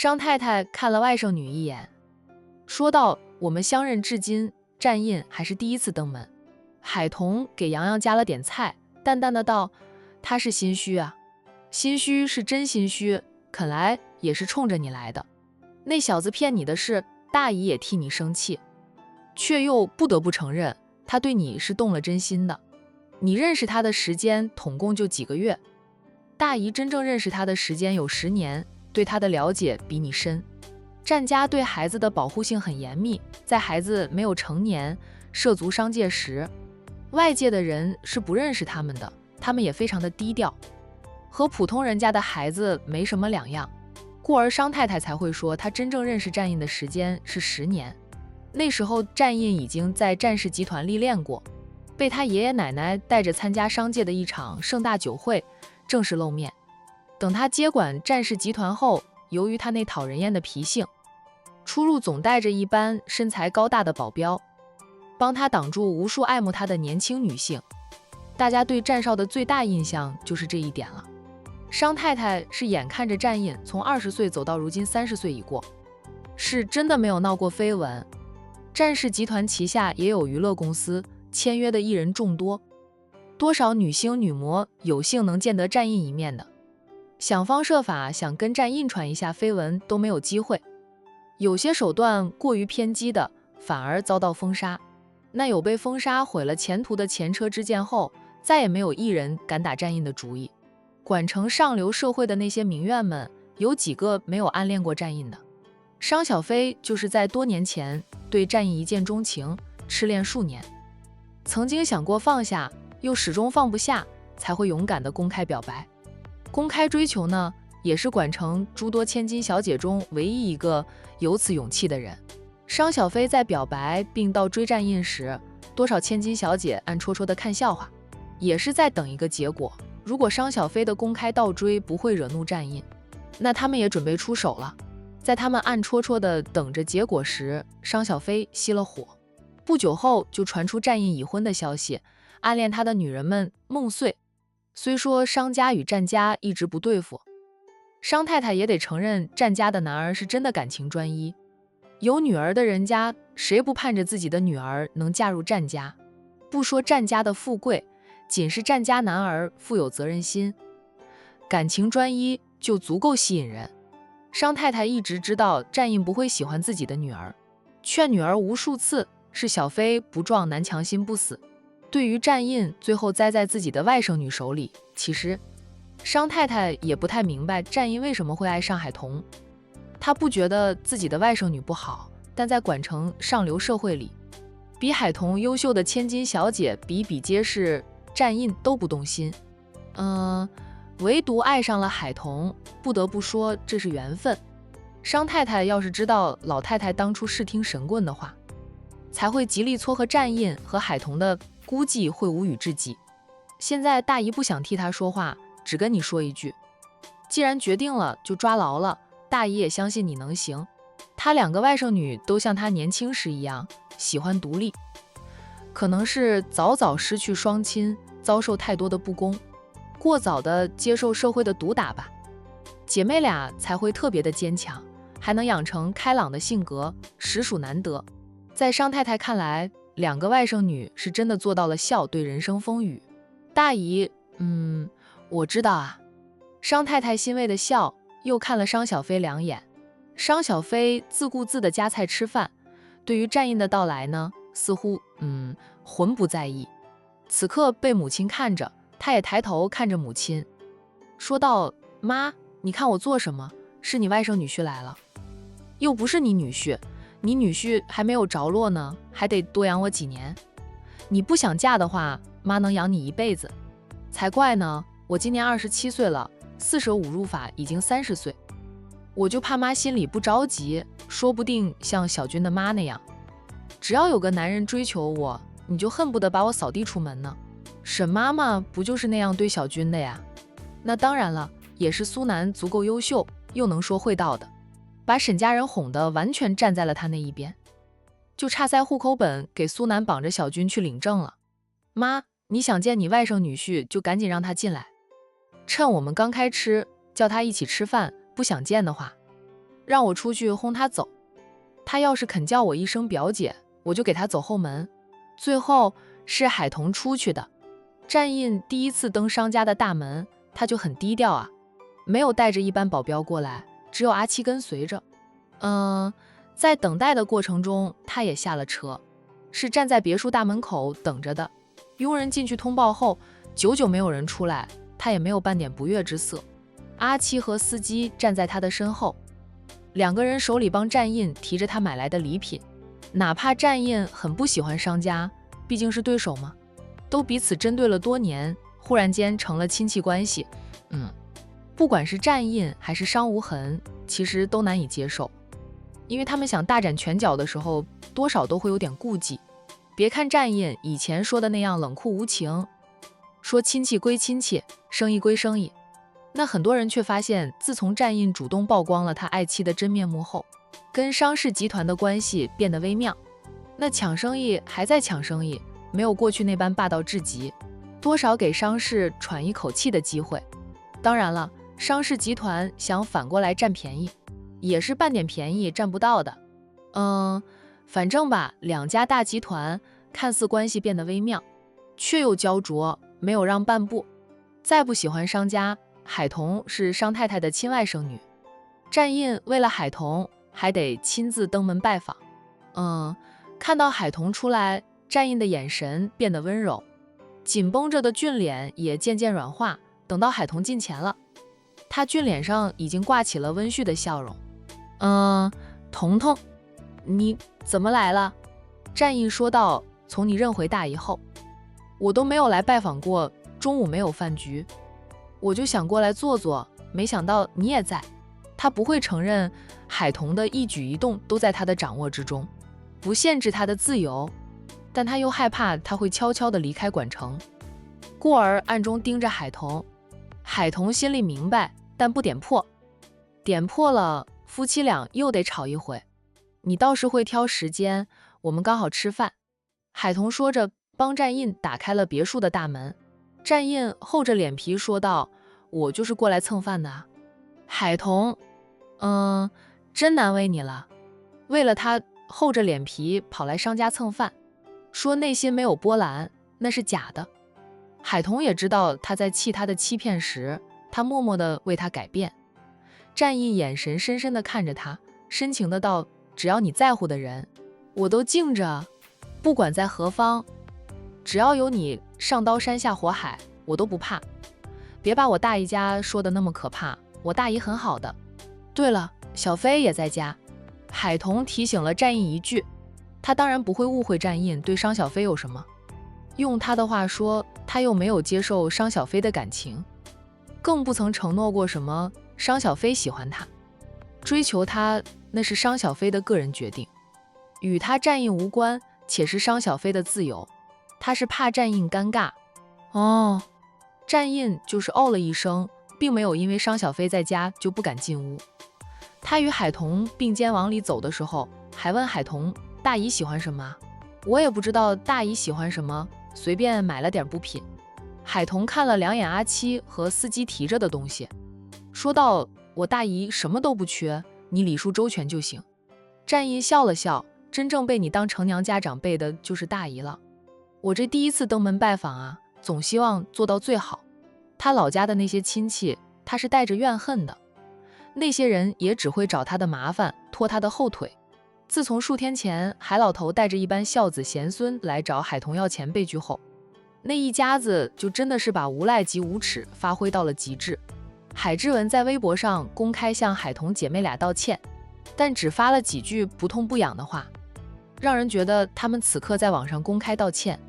商太太看了外甥女一眼，说道：“我们相认至今，战印还是第一次登门。”海童给洋洋夹了点菜，淡淡的道：“他是心虚啊，心虚是真心虚，肯来也是冲着你来的。那小子骗你的事，大姨也替你生气，却又不得不承认，他对你是动了真心的。你认识他的时间统共就几个月，大姨真正认识他的时间有10年，对他的了解比你深。战家对孩子的保护性很严密，在孩子没有成年涉足商界时，外界的人是不认识他们的，他们也非常的低调，和普通人家的孩子没什么两样。故而商太太才会说，他真正认识战印的时间是10年。那时候战印已经在战氏集团历练过，被他爷爷奶奶带着参加商界的一场盛大酒会正式露面。等他接管战氏集团后，由于他那讨人厌的脾性，出入总带着一班身材高大的保镖，帮他挡住无数爱慕他的年轻女性。大家对战少的最大印象就是这一点了。商太太是眼看着战印从20岁走到如今30岁已过，是真的没有闹过绯闻。战氏集团旗下也有娱乐公司，签约的艺人众多，多少女星女模有幸能见得战印一面的，想方设法想跟战印传一下绯闻都没有机会。有些手段过于偏激的，反而遭到封杀。那有被封杀毁了前途的前车之鉴后，再也没有一人敢打战印的主意。管成上流社会的那些名媛们，有几个没有暗恋过战印的？商小飞就是在多年前对战印一见钟情，痴恋数年，曾经想过放下，又始终放不下，才会勇敢地公开表白。公开追求呢，也是管成诸多千金小姐中唯一一个有此勇气的人。商小飞在表白并到追战印时，多少千金小姐暗戳戳地看笑话，也是在等一个结果。如果商小飞的公开倒追不会惹怒战印，那他们也准备出手了。在他们暗戳戳地等着结果时，商小飞熄了火。不久后就传出战印已婚的消息，暗恋他的女人们梦碎。虽说商家与战家一直不对付，商太太也得承认战家的男儿是真的感情专一，有女儿的人家谁不盼着自己的女儿能嫁入战家？不说战家的富贵，仅是战家男儿富有责任心，感情专一就足够吸引人。商太太一直知道战印不会喜欢自己的女儿，劝女儿无数次，是小飞不撞南墙心不死。对于战印最后栽在自己的外甥女手里，其实商太太也不太明白战印为什么会爱上海童。她不觉得自己的外甥女不好，但在管城上流社会里，比海童优秀的千金小姐比比皆是，战印都不动心。唯独爱上了海童，不得不说这是缘分。商太太要是知道老太太当初视听神棍的话，才会极力撮合战印和海童的，估计会无语至极。现在大姨不想替她说话，只跟你说一句，既然决定了就抓牢了，大姨也相信你能行。她2个外甥女都像她年轻时一样喜欢独立，可能是早早失去双亲，遭受太多的不公，过早的接受社会的毒打吧，姐妹俩才会特别的坚强，还能养成开朗的性格，实属难得。在商太太看来，2个外甥女是真的做到了笑对人生风雨。大姨，我知道啊。商太太欣慰的笑，又看了商小飞2眼。商小飞自顾自的夹菜吃饭，对于战印的到来呢，似乎浑不在意。此刻被母亲看着，他也抬头看着母亲，说道：“妈，你看我做什么？是你外甥女婿来了，又不是你女婿，你女婿还没有着落呢，还得多养我几年。你不想嫁的话，妈能养你一辈子。才怪呢，我今年27岁了，四舍五入法已经30岁。我就怕妈心里不着急，说不定像小军的妈那样，只要有个男人追求我，你就恨不得把我扫地出门呢。沈妈妈不就是那样对小军的呀？那当然了，也是苏南足够优秀，又能说会道的，把沈家人哄得完全站在了他那一边，就差塞户口本给苏南绑着小军去领证了。妈，你想见你外甥女婿就赶紧让他进来，趁我们刚开吃，叫他一起吃饭，不想见的话，让我出去轰他走。他要是肯叫我一声表姐，我就给他走后门。最后是海童出去的。战印第一次登商家的大门，他就很低调啊，没有带着一班保镖过来，只有阿七跟随着。在等待的过程中，他也下了车，是站在别墅大门口等着的。佣人进去通报后，久久没有人出来，他也没有半点不悦之色。阿七和司机站在他的身后，两个人手里帮战印提着他买来的礼品。哪怕战印很不喜欢商家，毕竟是对手嘛，都彼此针对了多年，忽然间成了亲戚关系。不管是战印还是商无痕，其实都难以接受，因为他们想大展拳脚的时候，多少都会有点顾忌。别看战印以前说的那样冷酷无情，说亲戚归亲戚，生意归生意，那很多人却发现，自从战印主动曝光了他爱妻的真面目后，跟商氏集团的关系变得微妙。那抢生意还在抢生意，没有过去那般霸道至极，多少给商氏喘一口气的机会。当然了，商氏集团想反过来占便宜，也是半点便宜占不到的。反正吧，两家大集团看似关系变得微妙，却又焦灼，没有让半步。再不喜欢商家，海童是商太太的亲外甥女，战印为了海童还得亲自登门拜访。看到海童出来，战印的眼神变得温柔，紧绷着的俊脸也渐渐软化。等到海童近前了，他俊脸上已经挂起了温煦的笑容。童童，你怎么来了？战印说道，从你认回大姨后，我都没有来拜访过，中午没有饭局，我就想过来坐坐，没想到你也在。他不会承认海童的一举一动都在他的掌握之中，不限制他的自由，但他又害怕他会悄悄地离开管城，故而暗中盯着海童。海童心里明白，但不点破，点破了夫妻俩又得吵一回。你倒是会挑时间，我们刚好吃饭。海童说着，帮战印打开了别墅的大门。战印厚着脸皮说道，我就是过来蹭饭的啊。海童，真难为你了，为了他厚着脸皮跑来商家蹭饭，说内心没有波澜，那是假的。海童也知道他在气他的欺骗时，他默默地为他改变。战印眼神深深地看着他，深情的道，只要你在乎的人，我都敬着，不管在何方，只要有你上刀山下火海，我都不怕。别把我大姨家说的那么可怕，我大姨很好的。对了，小飞也在家。海童提醒了战印一句，他当然不会误会战印对商小飞有什么。用他的话说，他又没有接受商小飞的感情，更不曾承诺过什么商小飞喜欢他，追求他那是商小飞的个人决定，与他战印无关，且是商小飞的自由。他是怕战印尴尬。战印就是哦了一声，并没有因为商小飞在家就不敢进屋。他与海童并肩往里走的时候，还问海童，大姨喜欢什么？我也不知道大姨喜欢什么，随便买了点补品。海童看了两眼阿七和司机提着的东西，说道，我大姨什么都不缺，你礼数周全就行。战印笑了笑，真正被你当成娘家长辈的就是大姨了。我这第一次登门拜访啊，总希望做到最好。他老家的那些亲戚，他是带着怨恨的，那些人也只会找他的麻烦，拖他的后腿。自从数天前海老头带着一班孝子贤孙来找海童要钱被拒后，那一家子就真的是把无赖及无耻发挥到了极致。海之文在微博上公开向海童姐妹俩道歉，但只发了几句不痛不痒的话，让人觉得他们此刻在网上公开道歉，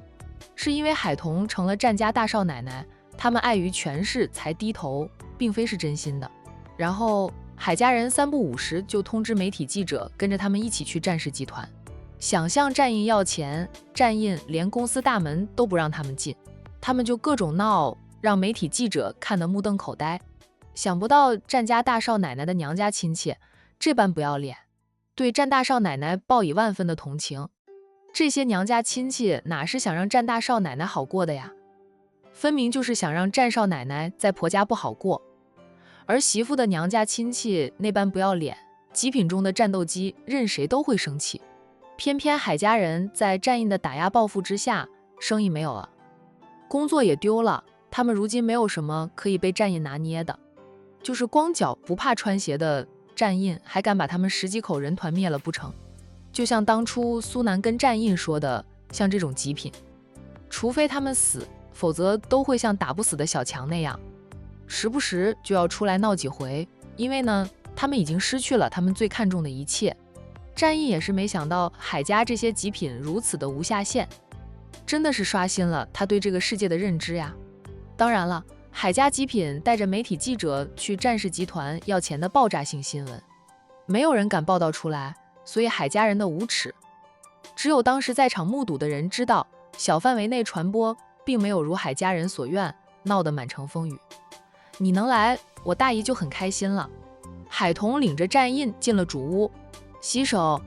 是因为海童成了战家大少奶奶，他们碍于权势才低头，并非是真心的。然后海家人三不五时就通知媒体记者跟着他们一起去战氏集团，想向战印要钱，战印连公司大门都不让他们进，他们就各种闹，让媒体记者看得目瞪口呆。想不到战家大少奶奶的娘家亲戚这般不要脸，对战大少奶奶报以万分的同情。这些娘家亲戚哪是想让战大少奶奶好过的呀，分明就是想让战少奶奶在婆家不好过。儿媳妇的娘家亲戚那般不要脸，极品中的战斗机，任谁都会生气。偏偏海家人在战印的打压报复之下，生意没有了，工作也丢了，他们如今没有什么可以被战印拿捏的，就是光脚不怕穿鞋的战印，还敢把他们10几口人团灭了不成？就像当初苏南跟战印说的，像这种极品，除非他们死，否则都会像打不死的小强那样，时不时就要出来闹几回。因为呢，他们已经失去了他们最看重的一切。战印也是没想到海家这些极品如此的无下限，真的是刷新了他对这个世界的认知呀。当然了，海家极品带着媒体记者去战氏集团要钱的爆炸性新闻，没有人敢报道出来，所以海家人的无耻，只有当时在场目睹的人知道，小范围内传播并没有如海家人所愿，闹得满城风雨。你能来，我大姨就很开心了。海童领着战印进了主屋，洗手，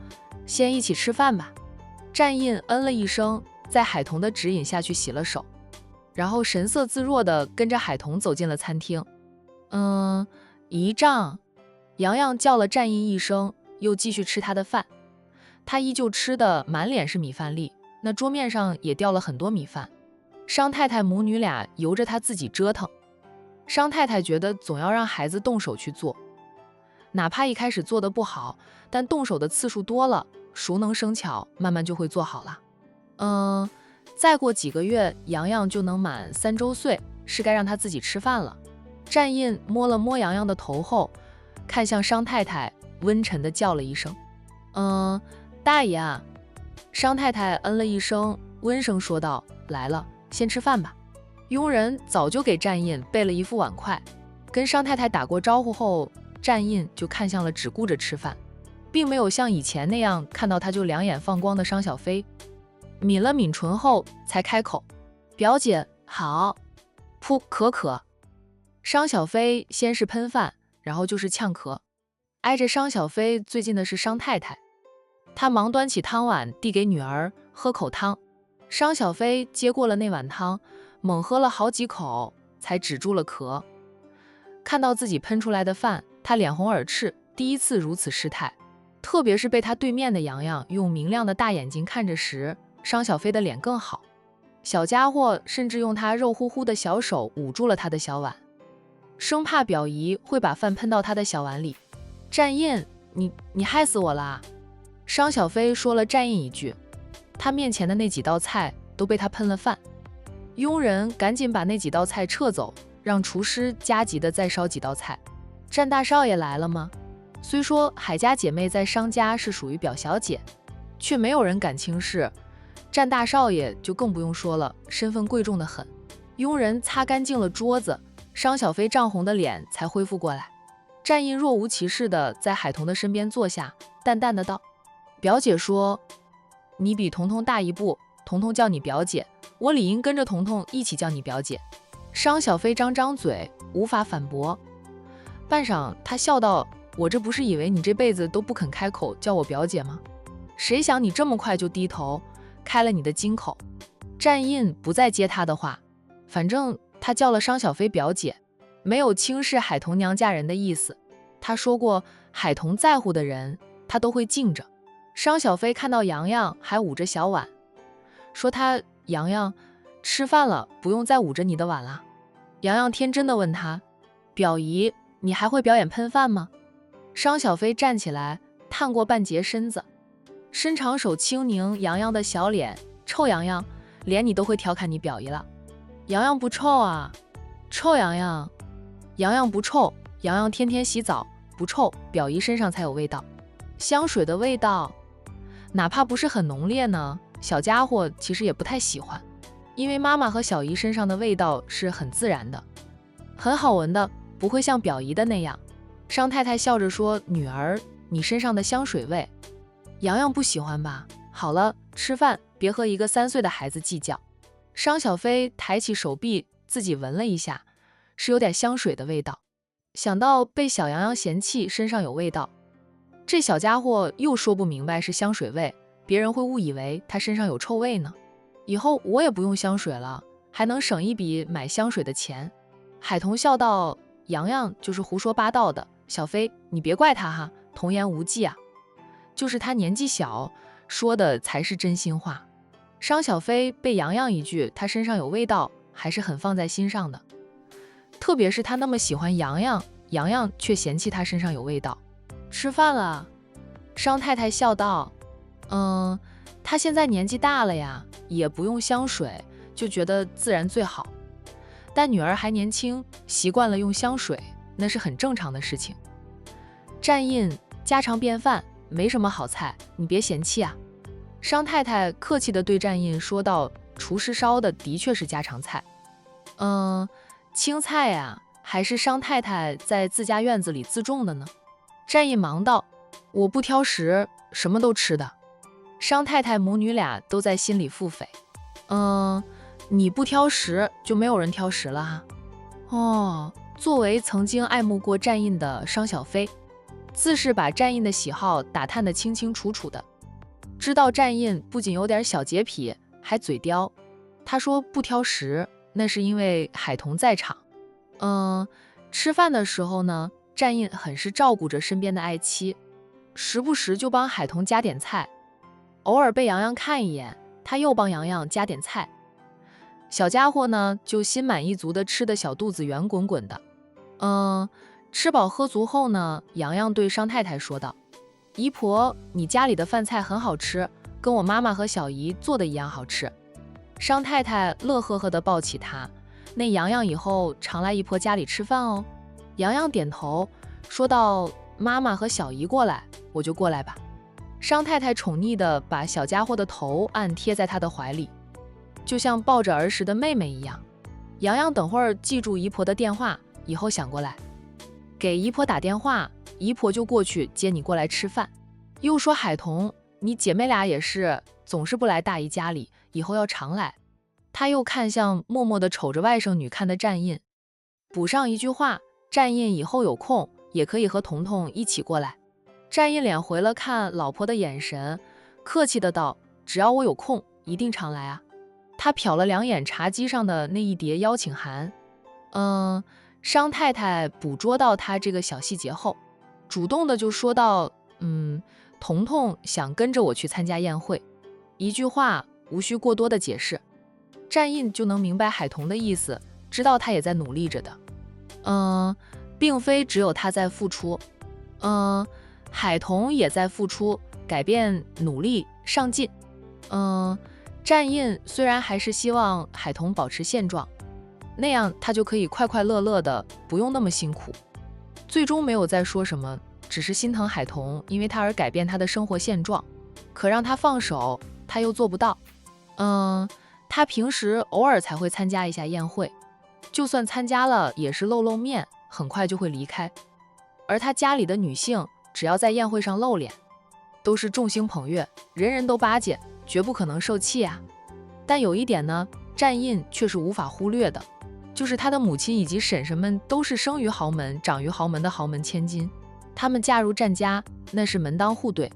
先一起吃饭吧。战印嗯了一声，在海童的指引下去洗了手，然后神色自若地跟着海童走进了餐厅。姨丈，洋洋叫了战印一声，又继续吃他的饭。他依旧吃的满脸是米饭粒，那桌面上也掉了很多米饭。商太太母女俩由着他自己折腾。商太太觉得总要让孩子动手去做，哪怕一开始做的不好，但动手的次数多了，熟能生巧，慢慢就会做好了。再过几个月，洋洋就能满3周岁，是该让他自己吃饭了。战印摸了摸洋洋的头后，看向商太太，温沉地叫了一声：“大爷啊。”商太太嗯了一声，温声说道：“来了，先吃饭吧。”佣人早就给战印备了一副碗筷，跟商太太打过招呼后，战印就看向了只顾着吃饭，并没有像以前那样看到他就两眼放光的商小飞，抿了抿唇后才开口：“表姐好。”噗，咳。商小飞先是喷饭，然后就是呛咳。挨着商小飞最近的是商太太，她忙端起汤碗递给女儿喝口汤。商小飞接过了那碗汤，猛喝了好几口，才止住了咳。看到自己喷出来的饭，他脸红耳赤，第一次如此失态。特别是被他对面的洋洋用明亮的大眼睛看着时，商小飞的脸更好。小家伙甚至用他肉乎乎的小手捂住了他的小碗，生怕表姨会把饭喷到他的小碗里。战印，你害死我了！商小飞说了战印一句，他面前的那几道菜都被他喷了饭。佣人赶紧把那几道菜撤走，让厨师加急的再烧几道菜。战大少爷来了吗？虽说海家姐妹在商家是属于表小姐，却没有人敢轻视。战大少爷就更不用说了，身份贵重的很。佣人擦干净了桌子，商小飞涨红的脸才恢复过来。战印若无其事的在海童的身边坐下，淡淡的道：“表姐说你比彤彤大一步，彤彤叫你表姐，我理应跟着彤彤一起叫你表姐。”商小飞张嘴，无法反驳。半晌，他笑道：“我这不是以为你这辈子都不肯开口叫我表姐吗？谁想你这么快就低头，开了你的金口。”战印不再接他的话，反正他叫了商小飞表姐，没有轻视海童娘家人的意思。他说过，海童在乎的人，他都会敬着。商小飞看到洋洋还捂着小碗，说他：“洋洋，吃饭了，不用再捂着你的碗了。”洋洋天真的问他：“表姨，你还会表演喷饭吗？”商小飞站起来，探过半截身子，伸长手轻拧洋洋的小脸：“臭洋洋，连你都会调侃你表姨了。”洋洋不臭啊。臭洋洋。洋洋不臭，洋洋天天洗澡，不臭，表姨身上才有味道。香水的味道，哪怕不是很浓烈呢，小家伙其实也不太喜欢，因为妈妈和小姨身上的味道是很自然的，很好闻的，不会像表姨的那样。商太太笑着说：“女儿，你身上的香水味，洋洋不喜欢吧？好了，吃饭，别和一个3岁的孩子计较。”商小飞抬起手臂，自己闻了一下，是有点香水的味道。想到被小洋洋嫌弃身上有味道，这小家伙又说不明白是香水味，别人会误以为他身上有臭味呢。以后我也不用香水了，还能省一笔买香水的钱。海童笑道：“洋洋就是胡说八道的，小飞你别怪他哈，童言无忌啊，就是他年纪小，说的才是真心话。商小飞被洋洋一句他身上有味道，还是很放在心上的。特别是他那么喜欢洋洋，洋洋却嫌弃他身上有味道。吃饭了，商太太笑道：“他现在年纪大了呀，也不用香水，就觉得自然最好。但女儿还年轻，习惯了用香水，那是很正常的事情。战印家常便饭，没什么好菜，你别嫌弃啊。”商太太客气地对战印说道：“厨师烧的的确是家常菜。青菜呀，还是商太太在自家院子里自种的呢？”战印忙道：“我不挑食，什么都吃的。”商太太母女俩都在心里腹诽：“你不挑食，就没有人挑食了哈。”作为曾经爱慕过战印的商小飞，自是把战印的喜好打探得清清楚楚的，知道战印不仅有点小洁癖，还嘴刁。他说不挑食，那是因为海童在场。吃饭的时候呢，战印很是照顾着身边的爱妻，时不时就帮海童夹点菜，偶尔被洋洋看一眼，他又帮洋洋夹点菜。小家伙呢，就心满意足的吃的小肚子圆滚滚的。吃饱喝足后呢，洋洋对商太太说道：“姨婆，你家里的饭菜很好吃，跟我妈妈和小姨做的一样好吃。”商太太乐呵呵地抱起他：“那洋洋以后常来姨婆家里吃饭哦。”洋洋点头说道：“妈妈和小姨过来，我就过来吧。”商太太宠溺地把小家伙的头按贴在他的怀里，就像抱着儿时的妹妹一样。洋洋等会儿记住姨婆的电话，以后想过来给姨婆打电话，姨婆就过去接你过来吃饭。又说海童，你姐妹俩也是，总是不来大姨家里，以后要常来。他又看向默默地瞅着外甥女看的战印，补上一句话：战印以后有空也可以和彤彤一起过来。战印脸回了看老婆的眼神，客气的道：“只要我有空，一定常来啊。”他瞟了两眼茶几上的那一叠邀请函。商太太捕捉到他这个小细节后，主动的就说道：“彤彤想跟着我去参加宴会。”一句话，无需过多的解释，战印就能明白海童的意思，知道他也在努力着的。并非只有他在付出，海童也在付出、改变、努力、上进。战印虽然还是希望海童保持现状，那样他就可以快快乐乐的，不用那么辛苦。最终没有再说什么，只是心疼海童因为他而改变他的生活现状，可让他放手，他又做不到。他平时偶尔才会参加一下宴会，就算参加了也是露露面，很快就会离开。而他家里的女性只要在宴会上露脸，都是众星捧月，人人都巴结，绝不可能受气啊。但有一点呢，战印却是无法忽略的，就是他的母亲以及婶婶们都是生于豪门、长于豪门的豪门千金，他们嫁入战家，那是门当户对。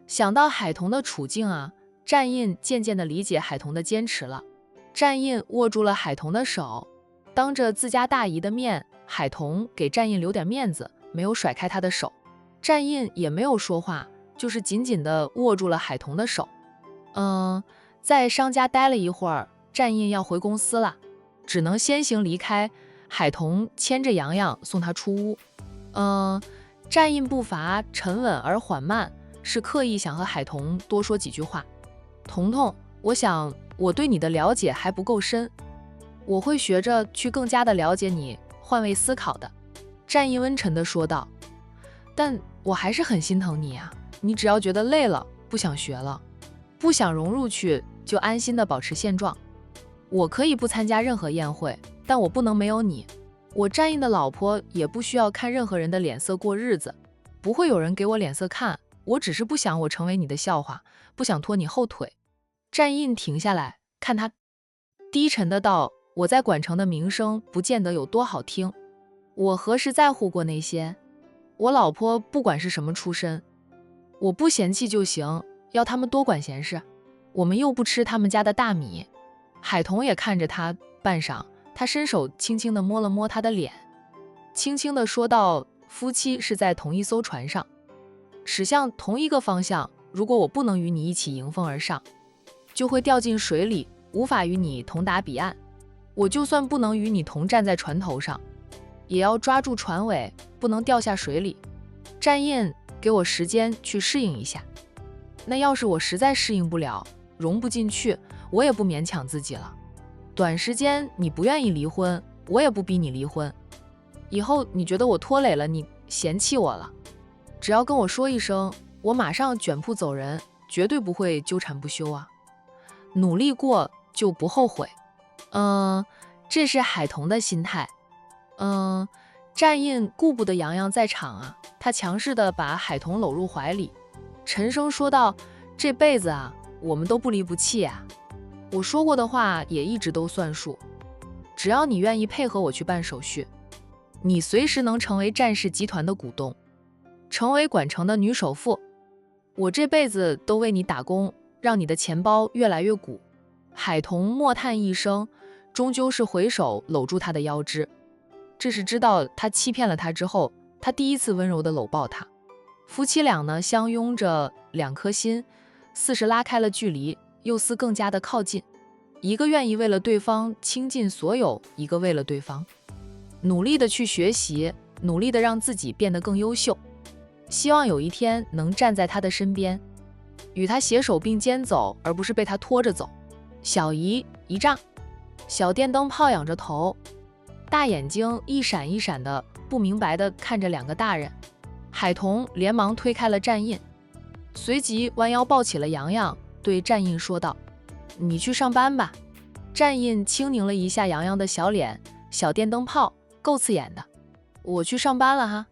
想到海童的处境啊，战印渐渐地理解海童的坚持了。战印握住了海童的手，当着自家大姨的面，海童给战印留点面子，没有甩开他的手。战印也没有说话，就是紧紧地握住了海童的手。在商家待了一会儿，战印要回公司了，只能先行离开。海童牵着洋洋送他出屋。战印步伐沉稳而缓慢，是刻意想和海童多说几句话。彤彤，我想我对你的了解还不够深，我会学着去更加的了解你，换位思考的。战印温沉地说道。但我还是很心疼你啊，你只要觉得累了，不想学了，不想融入去，就安心的保持现状。我可以不参加任何宴会，但我不能没有你。我战印的老婆也不需要看任何人的脸色过日子，不会有人给我脸色看，我只是不想我成为你的笑话，不想拖你后腿。战印停下来看他，低沉的道：我在管城的名声不见得有多好听，我何时在乎过那些？我老婆不管是什么出身，我不嫌弃就行，要他们多管闲事，我们又不吃他们家的大米。海童也看着他半晌，他伸手轻轻地摸了摸他的脸，轻轻地说道：夫妻是在同一艘船上，驶向同一个方向。如果我不能与你一起迎风而上，就会掉进水里，无法与你同达彼岸。我就算不能与你同站在船头上，也要抓住船尾，不能掉下水里。战印，给我时间去适应一下。那要是我实在适应不了，融不进去，我也不勉强自己了。短时间你不愿意离婚，我也不逼你离婚。以后你觉得我拖累了你，嫌弃我了，只要跟我说一声，我马上卷铺走人，绝对不会纠缠不休啊。努力过就不后悔。这是海童的心态。战印顾不得洋洋在场啊，他强势地把海童搂入怀里，沉声说道：这辈子啊，我们都不离不弃啊。我说过的话也一直都算数，只要你愿意配合我去办手续，你随时能成为战氏集团的股东，成为管城的女首富。我这辈子都为你打工，让你的钱包越来越鼓。海童默叹一声，终究是回手搂住他的腰肢。这是知道他欺骗了他之后，他第一次温柔地搂抱他。夫妻俩呢，相拥着，两颗心似是拉开了距离，又似更加的靠近。一个愿意为了对方倾尽所有，一个为了对方努力的去学习，努力的让自己变得更优秀，希望有一天能站在他的身边，与他携手并肩走，而不是被他拖着走。小姨姨丈，小电灯泡仰着头，大眼睛一闪一闪的，不明白的看着两个大人。海童连忙推开了战印，随即弯腰抱起了洋洋，对战印说道：你去上班吧。战印轻拧了一下洋洋的小脸，小电灯泡够刺眼的。我去上班了哈。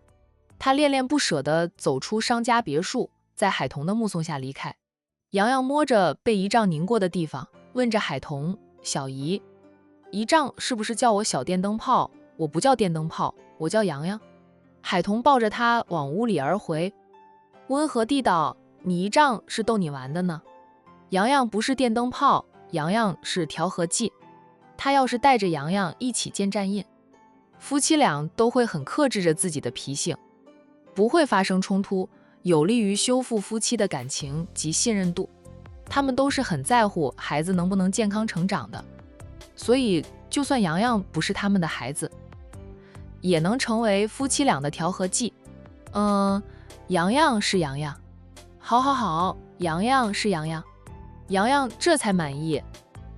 他恋恋不舍地走出商家别墅，在海童的目送下离开。洋洋摸着被姨丈拧过的地方，问着海童：小姨，姨丈是不是叫我小电灯泡？我不叫电灯泡，我叫洋洋。海童抱着他往屋里而回，温和地道：你姨丈是逗你玩的呢。洋洋不是电灯泡，洋洋是调和剂。他要是带着洋洋一起见战印，夫妻俩都会很克制着自己的脾性，不会发生冲突，有利于修复夫妻的感情及信任度。他们都是很在乎孩子能不能健康成长的，所以就算洋洋不是他们的孩子，也能成为夫妻俩的调和剂。洋洋是洋洋，好，洋洋是洋洋。洋洋这才满意，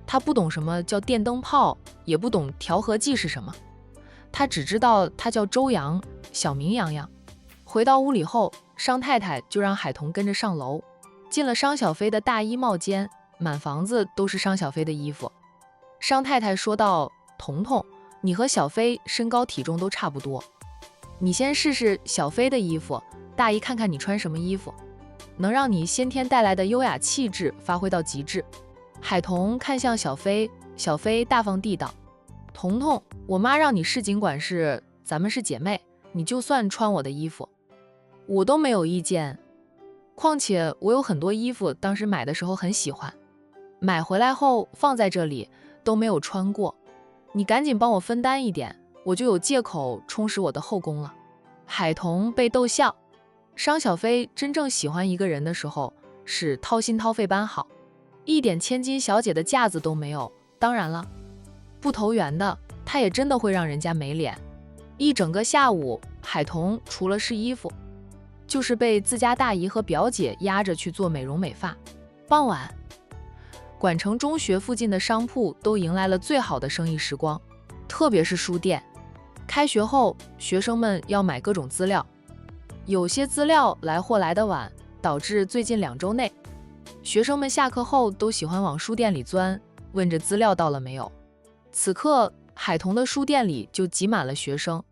他不懂什么叫电灯泡，也不懂调和剂是什么，他只知道他叫周洋，小名洋洋。回到屋里后，商太太就让海童跟着上楼，进了商小飞的大衣帽间，满房子都是商小飞的衣服。商太太说道：彤彤，你和小飞身高体重都差不多，你先试试小飞的衣服，大姨看看你穿什么衣服，能让你先天带来的优雅气质发挥到极致。海童看向小飞，小飞大方地道：彤彤，我妈让你市井管事，咱们是姐妹，你就算穿我的衣服，我都没有意见。况且我有很多衣服，当时买的时候很喜欢，买回来后放在这里都没有穿过，你赶紧帮我分担一点，我就有借口充实我的后宫了。海童被逗笑。商小飞真正喜欢一个人的时候，是掏心掏肺般好，一点千金小姐的架子都没有。当然了，不投缘的，他也真的会让人家没脸。一整个下午，海童除了试衣服，就是被自家大姨和表姐压着去做美容美发。傍晚，管城中学附近的商铺都迎来了最好的生意时光，特别是书店。开学后，学生们要买各种资料，有些资料来货来得晚，导致最近2周内，学生们下课后都喜欢往书店里钻，问着资料到了没有。此刻，海童的书店里就挤满了学生，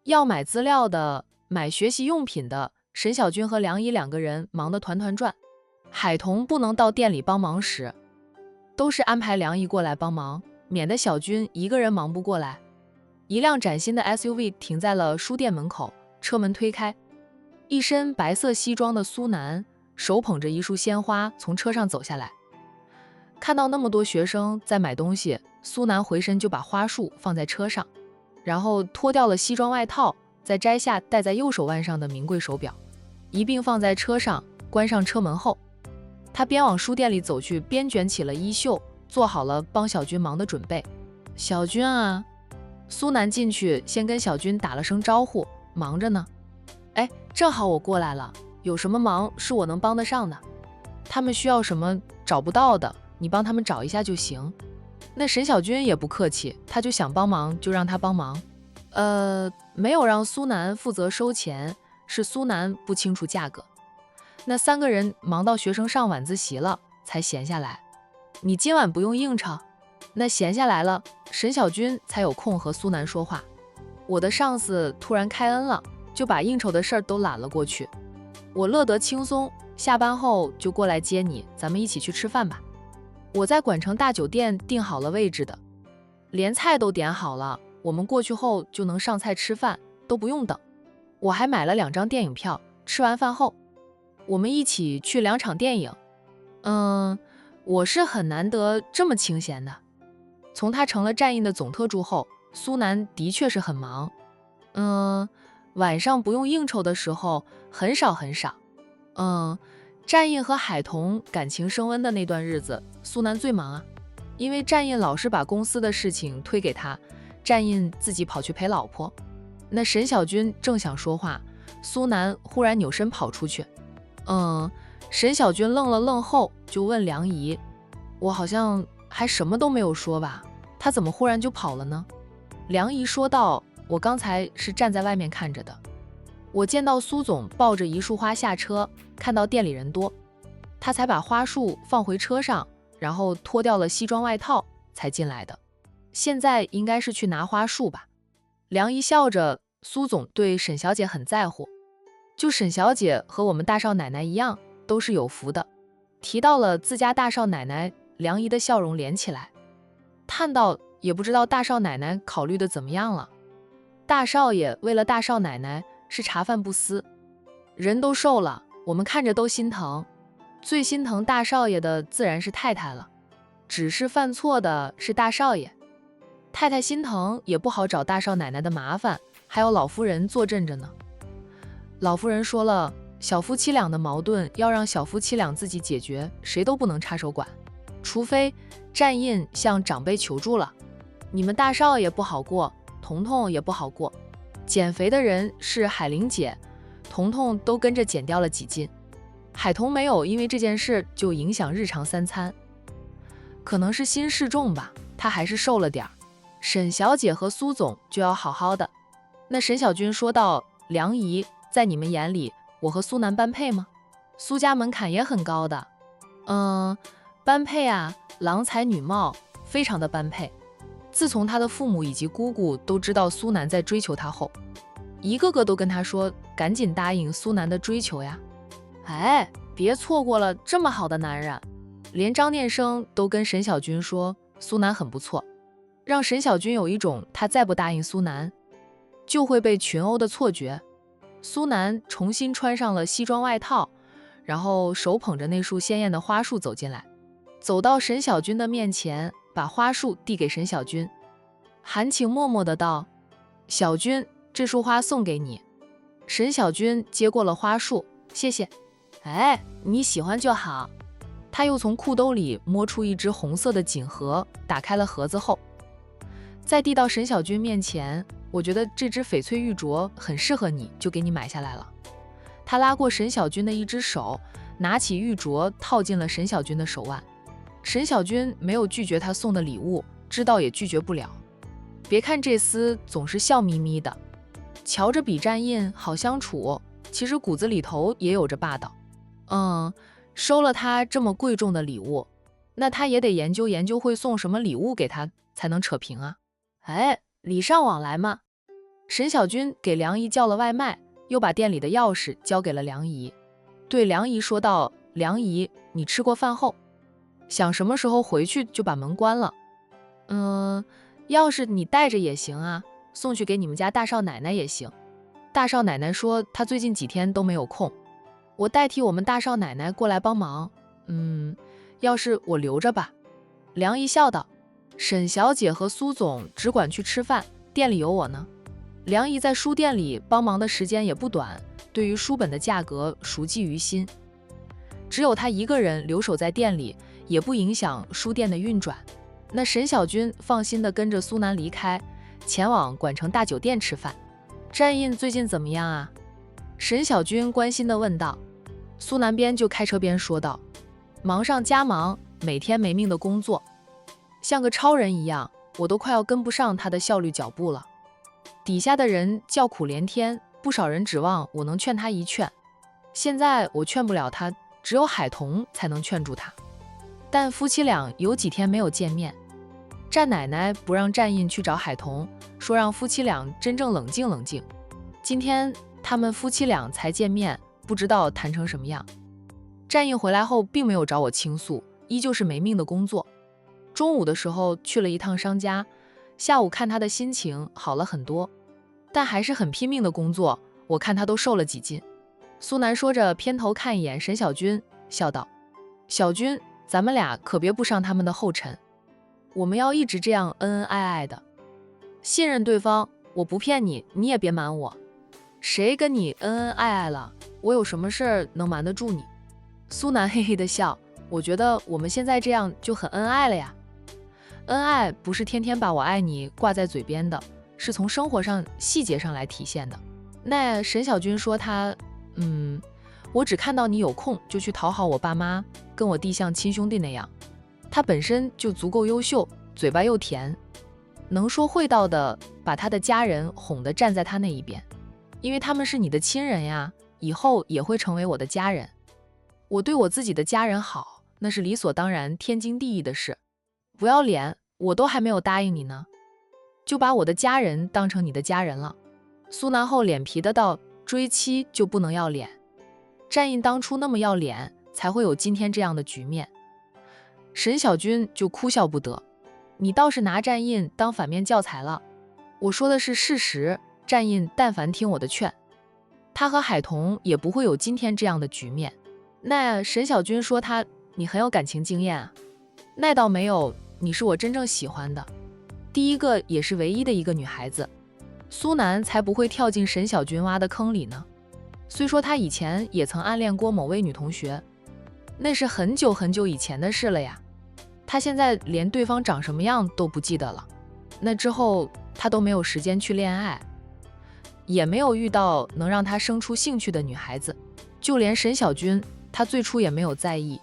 要买资料的，买学习用品的，沈小军和梁姨2个人忙得团团转。海童不能到店里帮忙时，都是安排梁姨过来帮忙，免得小军一个人忙不过来。一辆崭新的 SUV 停在了书店门口，车门推开，一身白色西装的苏南手捧着一束鲜花从车上走下来。看到那么多学生在买东西，苏南回身就把花束放在车上，然后脱掉了西装外套，再摘下戴在右手腕上的名贵手表，一并放在车上，关上车门后，他边往书店里走去，边卷起了衣袖，做好了帮小军忙的准备。小军啊，苏南进去先跟小军打了声招呼，忙着呢。哎，正好我过来了，有什么忙是我能帮得上的？他们需要什么找不到的，你帮他们找一下就行。那沈小军也不客气，他就想帮忙就让他帮忙。没有让苏南负责收钱，是苏南不清楚价格。那3个人忙到学生上晚自习了，才闲下来。你今晚不用应酬，那闲下来了，沈小军才有空和苏南说话。我的上司突然开恩了，就把应酬的事儿都揽了过去。我乐得轻松，下班后就过来接你，咱们一起去吃饭吧。我在管城大酒店订好了位置的，连菜都点好了，我们过去后就能上菜吃饭，都不用等。我还买了2张电影票，吃完饭后我们一起去2场电影。我是很难得这么清闲的。从他成了战印的总特助后，苏南的确是很忙。晚上不用应酬的时候很少很少。战印和海童感情升温的那段日子，苏南最忙啊，因为战印老是把公司的事情推给他，战印自己跑去陪老婆。那沈小军正想说话，苏南忽然扭身跑出去。沈小军愣了愣后就问梁姨，我好像还什么都没有说吧，他怎么忽然就跑了呢？梁姨说道，我刚才是站在外面看着的，我见到苏总抱着一束花下车，看到店里人多，他才把花束放回车上，然后脱掉了西装外套才进来的，现在应该是去拿花束吧。梁姨笑着，苏总对沈小姐很在乎，就沈小姐和我们大少奶奶一样，都是有福的。提到了自家大少奶奶，梁姨的笑容连起来，叹道，也不知道大少奶奶考虑的怎么样了。大少爷为了大少奶奶是茶饭不思，人都瘦了，我们看着都心疼。最心疼大少爷的自然是太太了，只是犯错的是大少爷。太太心疼也不好找大少奶奶的麻烦，还有老夫人坐镇着呢。老夫人说了，小夫妻俩的矛盾要让小夫妻俩自己解决，谁都不能插手管，除非战印向长辈求助了。你们大少爷不好过，彤彤也不好过。减肥的人是海玲姐，彤彤都跟着减掉了几斤，海彤没有因为这件事就影响日常3餐，可能是心事重吧，她还是瘦了点儿。沈小姐和苏总就要好好的。那沈小军说道，梁姨，在你们眼里我和苏南般配吗？苏家门槛也很高的。般配啊，郎才女貌，非常的般配。自从他的父母以及姑姑都知道苏南在追求他后，一个个都跟他说赶紧答应苏南的追求呀。别错过了这么好的男人。连张念生都跟沈小军说苏南很不错，让沈小军有一种他再不答应苏南就会被群殴的错觉。苏南重新穿上了西装外套，然后手捧着那束鲜艳的花束走进来，走到沈小军的面前，把花束递给沈小军，含情脉脉的道，小军，这束花送给你。沈小军接过了花束，谢谢。你喜欢就好。他又从裤兜里摸出一只红色的锦盒，打开了盒子后再递到沈小军面前，我觉得这只翡翠玉镯很适合你，就给你买下来了。他拉过沈小军的一只手，拿起玉镯套进了沈小军的手腕。沈小军没有拒绝他送的礼物，知道也拒绝不了。别看这厮总是笑眯眯的，瞧着比战印好相处，其实骨子里头也有着霸道。收了他这么贵重的礼物，那他也得研究研究会送什么礼物给他才能扯平啊。礼尚往来嘛。沈小军给梁姨叫了外卖，又把店里的钥匙交给了梁姨，对梁姨说道，梁姨，你吃过饭后想什么时候回去就把门关了。钥匙你带着也行啊，送去给你们家大少奶奶也行。大少奶奶说她最近几天都没有空，我代替我们大少奶奶过来帮忙。要是我留着吧。梁姨笑道，沈小姐和苏总只管去吃饭，店里有我呢。梁姨在书店里帮忙的时间也不短，对于书本的价格熟记于心。只有她一个人留守在店里，也不影响书店的运转。那沈小军放心地跟着苏南离开，前往管城大酒店吃饭。战印最近怎么样啊？沈小军关心地问道。苏南边就开车边说道：忙上加忙，每天没命的工作，像个超人一样，我都快要跟不上他的效率脚步了。底下的人叫苦连天，不少人指望我能劝他一劝。现在我劝不了他，只有海童才能劝住他。但夫妻俩有几天没有见面，战奶奶不让战印去找海童，说让夫妻俩真正冷静冷静。今天他们夫妻俩才见面，不知道谈成什么样。战印回来后并没有找我倾诉，依旧是没命的工作。中午的时候去了一趟商家，下午看他的心情好了很多，但还是很拼命的工作，我看他都瘦了几斤。苏南说着偏头看一眼沈小军，笑道：小军，咱们俩可别不上他们的后尘，我们要一直这样恩恩爱爱的，信任对方。我不骗你，你也别瞒我，谁跟你恩恩爱爱了，我有什么事儿能瞒得住你？苏南嘿嘿的笑，我觉得我们现在这样就很恩爱了呀。恩爱不是天天把我爱你挂在嘴边的，是从生活上细节上来体现的。那沈小军说他我只看到你有空就去讨好我爸妈，跟我弟像亲兄弟那样。他本身就足够优秀，嘴巴又甜，能说会道的把他的家人哄得站在他那一边，因为他们是你的亲人呀，以后也会成为我的家人。我对我自己的家人好，那是理所当然天经地义的事。不要脸，我都还没有答应你呢，就把我的家人当成你的家人了。苏南厚脸皮的道，追妻就不能要脸，战印当初那么要脸，才会有今天这样的局面。沈小军就哭笑不得，你倒是拿战印当反面教材了。我说的是事实，战印但凡听我的劝，他和海童也不会有今天这样的局面。那沈小军说你很有感情经验啊？那倒没有，你是我真正喜欢的，第一个也是唯一的一个女孩子。苏南才不会跳进沈小军挖的坑里呢。虽说他以前也曾暗恋过某位女同学，那是很久很久以前的事了呀。他现在连对方长什么样都不记得了，那之后他都没有时间去恋爱，也没有遇到能让他生出兴趣的女孩子。就连沈小军他最初也没有在意。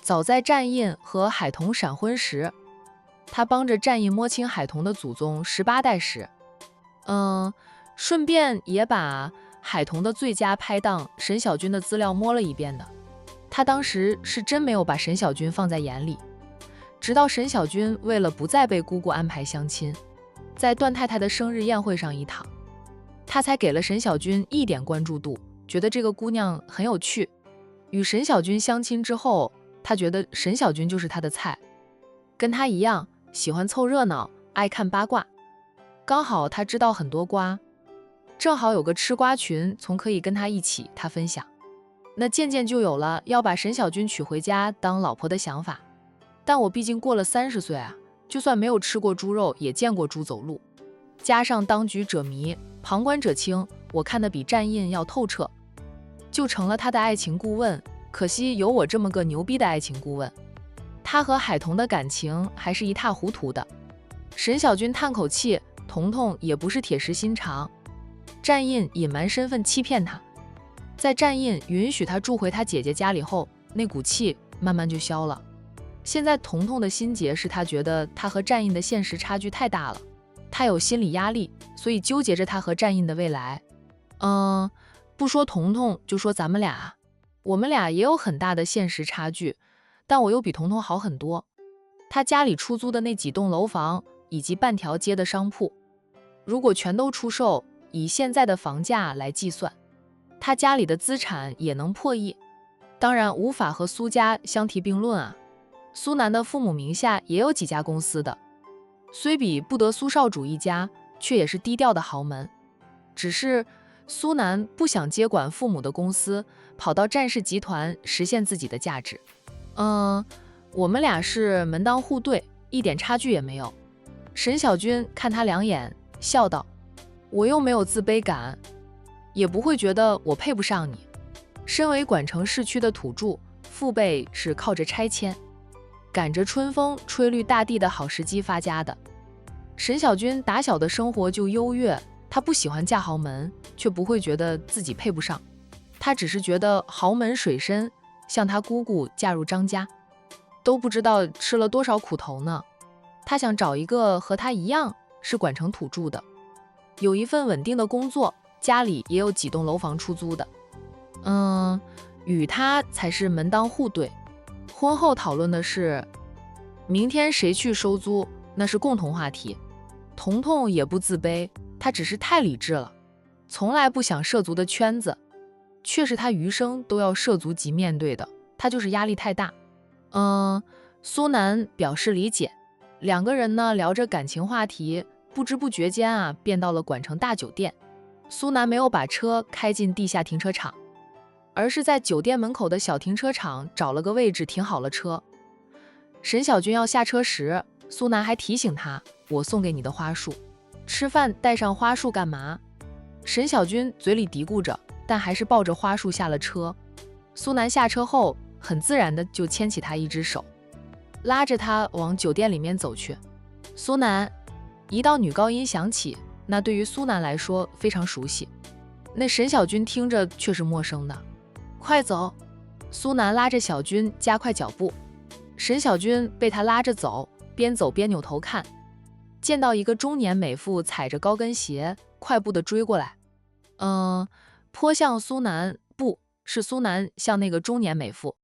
早在战印和海童闪婚时，他帮着战印摸清海童的祖宗18代时，顺便也把海童的最佳拍档沈小军的资料摸了一遍的。他当时是真没有把沈小军放在眼里，直到沈小军为了不再被姑姑安排相亲，在段太太的生日宴会上一躺，他才给了沈小军一点关注度，觉得这个姑娘很有趣。与沈小军相亲之后，他觉得沈小军就是他的菜，跟他一样喜欢凑热闹，爱看八卦。刚好他知道很多瓜，正好有个吃瓜群，从可以跟他一起他分享，那渐渐就有了要把沈小军娶回家当老婆的想法。但我毕竟过了30岁啊，就算没有吃过猪肉，也见过猪走路，加上当局者迷，旁观者清，我看得比战印要透彻，就成了他的爱情顾问。可惜有我这么个牛逼的爱情顾问，他和海童的感情还是一塌糊涂的。沈小军叹口气，彤彤也不是铁石心肠，战印隐瞒身份欺骗他，在战印允许他住回他姐姐家里后，那股气慢慢就消了。现在彤彤的心结是他觉得他和战印的现实差距太大了，他有心理压力，所以纠结着他和战印的未来。不说彤彤，就说咱们俩，我们俩也有很大的现实差距，但我又比彤彤好很多。他家里出租的那几栋楼房以及半条街的商铺，如果全都出售，以现在的房价来计算，他家里的资产也能破亿。当然无法和苏家相提并论啊。苏南的父母名下也有几家公司的，虽比不得苏少主一家，却也是低调的豪门。只是苏南不想接管父母的公司，跑到战氏集团实现自己的价值。我们俩是门当户对，一点差距也没有。沈小军看他两眼，笑道：我又没有自卑感，也不会觉得我配不上你。身为管城市区的土著，父辈是靠着拆迁，赶着春风吹绿大地的好时机发家的。沈小军打小的生活就优越，他不喜欢嫁豪门，却不会觉得自己配不上。他只是觉得豪门水深，像他姑姑嫁入张家，都不知道吃了多少苦头呢。他想找一个和他一样是管城土著的，有一份稳定的工作，家里也有几栋楼房出租的。与他才是门当户对。婚后讨论的是明天谁去收租，那是共同话题。彤彤也不自卑，他只是太理智了，从来不想涉足的圈子，却是他余生都要涉足及面对的，他就是压力太大。苏南表示理解，两个人呢聊着感情话题，不知不觉间便到了管城大酒店。苏南没有把车开进地下停车场，而是在酒店门口的小停车场找了个位置停好了车。沈小军要下车时，苏南还提醒他，我送给你的花束，吃饭带上花束干嘛？沈小军嘴里嘀咕着，但还是抱着花束下了车。苏南下车后很自然的就牵起他一只手，拉着他往酒店里面走去。苏南，一道女高音响起，那对于苏南来说非常熟悉，那沈小军听着却是陌生的。快走！苏南拉着小军加快脚步，沈小军被他拉着走，边走边扭头看，见到一个中年美妇踩着高跟鞋快步的追过来。颇像苏南，不是苏南像那个中年美妇。